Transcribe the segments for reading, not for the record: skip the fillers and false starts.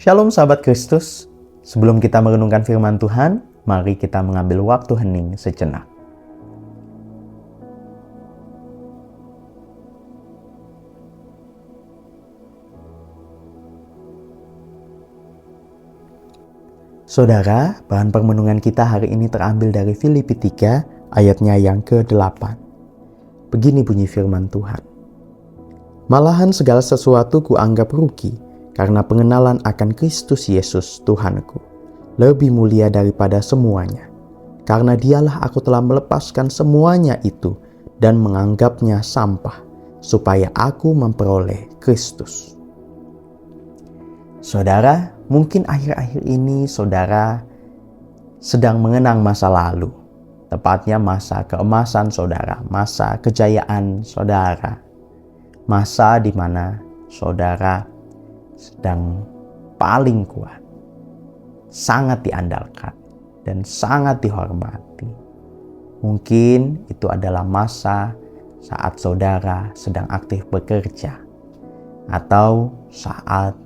Shalom sahabat Kristus. Sebelum kita merenungkan firman Tuhan, mari kita mengambil waktu hening sejenak. Saudara, bahan permenungan kita hari ini terambil dari Filipi 3 ayatnya yang ke-8. Begini bunyi firman Tuhan. Malahan segala sesuatu kuanggap rugi, karena pengenalan akan Kristus Yesus Tuhanku lebih mulia daripada semuanya. Karena dialah aku telah melepaskan semuanya itu dan menganggapnya sampah, supaya aku memperoleh Kristus. Saudara, mungkin akhir-akhir ini saudara sedang mengenang masa lalu. Tepatnya masa keemasan saudara, masa kejayaan saudara. Masa di mana saudara sedang paling kuat, sangat diandalkan, dan sangat dihormati. Mungkin itu adalah masa saat saudara sedang aktif bekerja, atau saat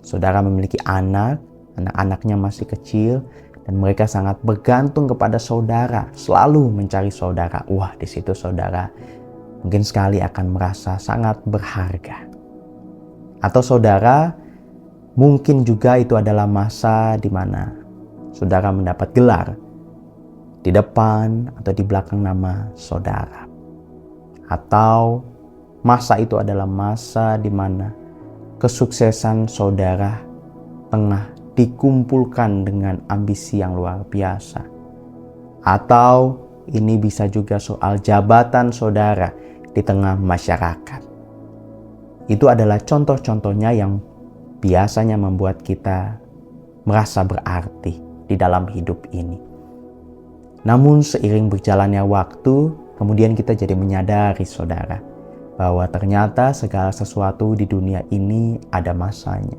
saudara memiliki anak-anaknya masih kecil, dan mereka sangat bergantung kepada saudara, selalu mencari saudara. Wah, di situ saudara mungkin sekali akan merasa sangat berharga. Atau saudara, mungkin juga itu adalah masa di mana saudara mendapat gelar di depan atau di belakang nama saudara. Atau masa itu adalah masa di mana kesuksesan saudara tengah dikumpulkan dengan ambisi yang luar biasa. Atau ini bisa juga soal jabatan saudara di tengah masyarakat. Itu adalah contoh-contohnya yang biasanya membuat kita merasa berarti di dalam hidup ini. Namun seiring berjalannya waktu, kemudian kita jadi menyadari saudara, bahwa ternyata segala sesuatu di dunia ini ada masanya.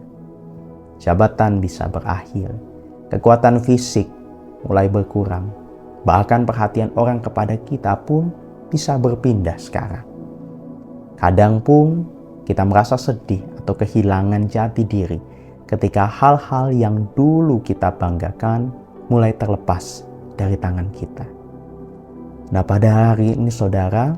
Jabatan bisa berakhir, kekuatan fisik mulai berkurang, bahkan perhatian orang kepada kita pun bisa berpindah sekarang. Kadang pun kita merasa sedih atau kehilangan jati diri ketika hal-hal yang dulu kita banggakan mulai terlepas dari tangan kita. Nah, pada hari ini saudara,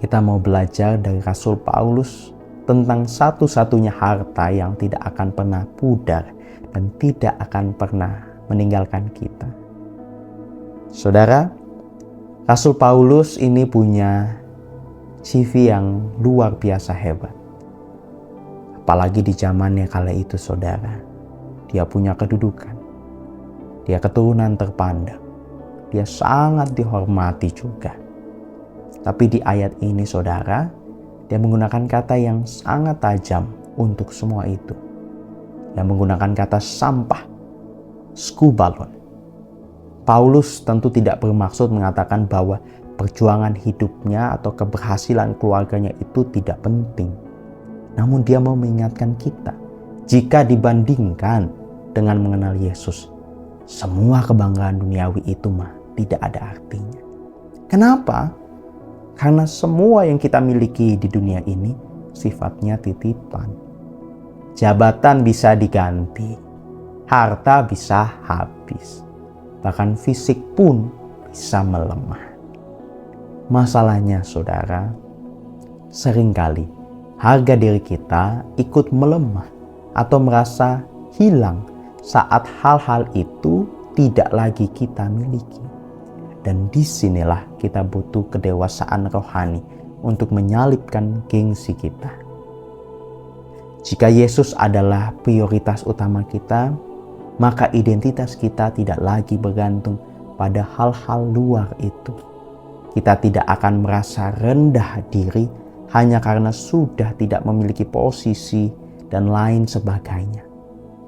kita mau belajar dari Rasul Paulus tentang satu-satunya harta yang tidak akan pernah pudar dan tidak akan pernah meninggalkan kita. Saudara, Rasul Paulus ini punya CV yang luar biasa hebat. Apalagi di zamannya kala itu saudara. Dia punya kedudukan. Dia keturunan terpandang. Dia sangat dihormati juga. Tapi di ayat ini saudara, dia menggunakan kata yang sangat tajam untuk semua itu. Dia menggunakan kata sampah, skubalon. Paulus tentu tidak bermaksud mengatakan bahwa perjuangan hidupnya atau keberhasilan keluarganya itu tidak penting. Namun dia mau mengingatkan kita, jika dibandingkan dengan mengenal Yesus, semua kebanggaan duniawi itu tidak ada artinya. Kenapa? Karena semua yang kita miliki di dunia ini sifatnya titipan. Jabatan bisa diganti, harta bisa habis, bahkan fisik pun bisa melemah. Masalahnya saudara, seringkali harga diri kita ikut melemah atau merasa hilang saat hal-hal itu tidak lagi kita miliki. Dan disinilah kita butuh kedewasaan rohani untuk menyalipkan gengsi kita. Jika Yesus adalah prioritas utama kita, maka identitas kita tidak lagi bergantung pada hal-hal luar itu. Kita tidak akan merasa rendah diri hanya karena sudah tidak memiliki posisi dan lain sebagainya.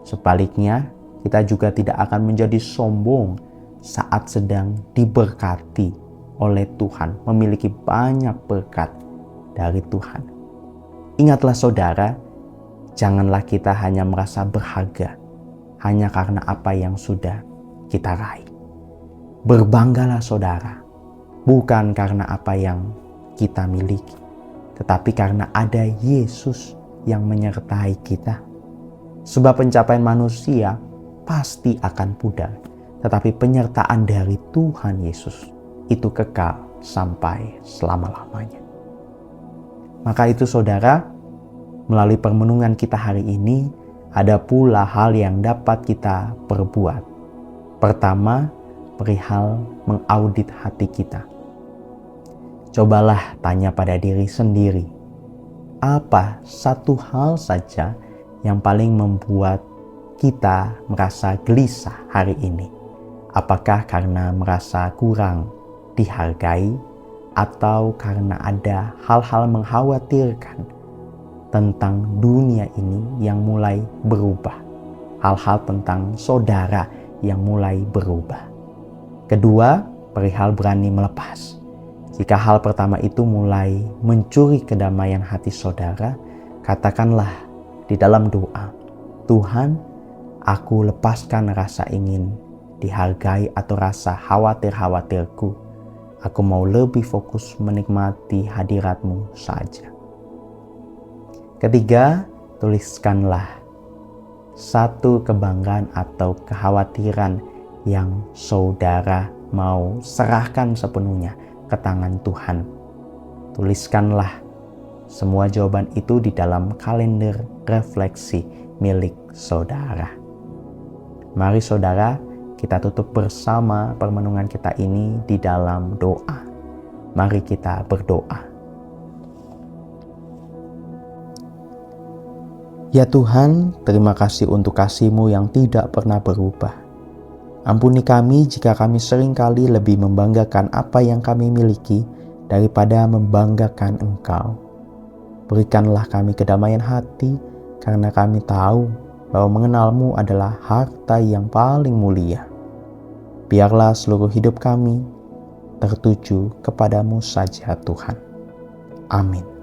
Sebaliknya, kita juga tidak akan menjadi sombong saat sedang diberkati oleh Tuhan, memiliki banyak berkat dari Tuhan. Ingatlah saudara, janganlah kita hanya merasa berharga hanya karena apa yang sudah kita raih. Berbanggalah saudara, bukan karena apa yang kita miliki, tetapi karena ada Yesus yang menyertai kita. Sebab pencapaian manusia pasti akan pudar, tetapi penyertaan dari Tuhan Yesus itu kekal sampai selama-lamanya. Maka itu saudara, melalui permenungan kita hari ini, ada pula hal yang dapat kita perbuat. Pertama, perihal mengaudit hati kita. Cobalah tanya pada diri sendiri, apa satu hal saja yang paling membuat kita merasa gelisah hari ini? Apakah karena merasa kurang dihargai, atau karena ada hal-hal mengkhawatirkan tentang dunia ini yang mulai berubah, hal-hal tentang saudara yang mulai berubah? Kedua, perihal berani melepas. Jika hal pertama itu mulai mencuri kedamaian hati saudara, katakanlah di dalam doa, Tuhan, aku lepaskan rasa ingin dihargai atau rasa khawatir-khawatirku. Aku mau lebih fokus menikmati hadirat-Mu saja. Ketiga, tuliskanlah satu kebanggaan atau kekhawatiran yang saudara mau serahkan sepenuhnya ke tangan Tuhan. Tuliskanlah semua jawaban itu di dalam kalender refleksi milik saudara. Mari saudara, kita tutup bersama permenungan kita ini di dalam doa. Mari kita berdoa. Ya Tuhan, terima kasih untuk kasih-Mu yang tidak pernah berubah. Ampuni kami jika kami seringkali lebih membanggakan apa yang kami miliki daripada membanggakan Engkau. Berikanlah kami kedamaian hati, karena kami tahu bahwa mengenal-Mu adalah harta yang paling mulia. Biarlah seluruh hidup kami tertuju kepadamu saja Tuhan. Amin.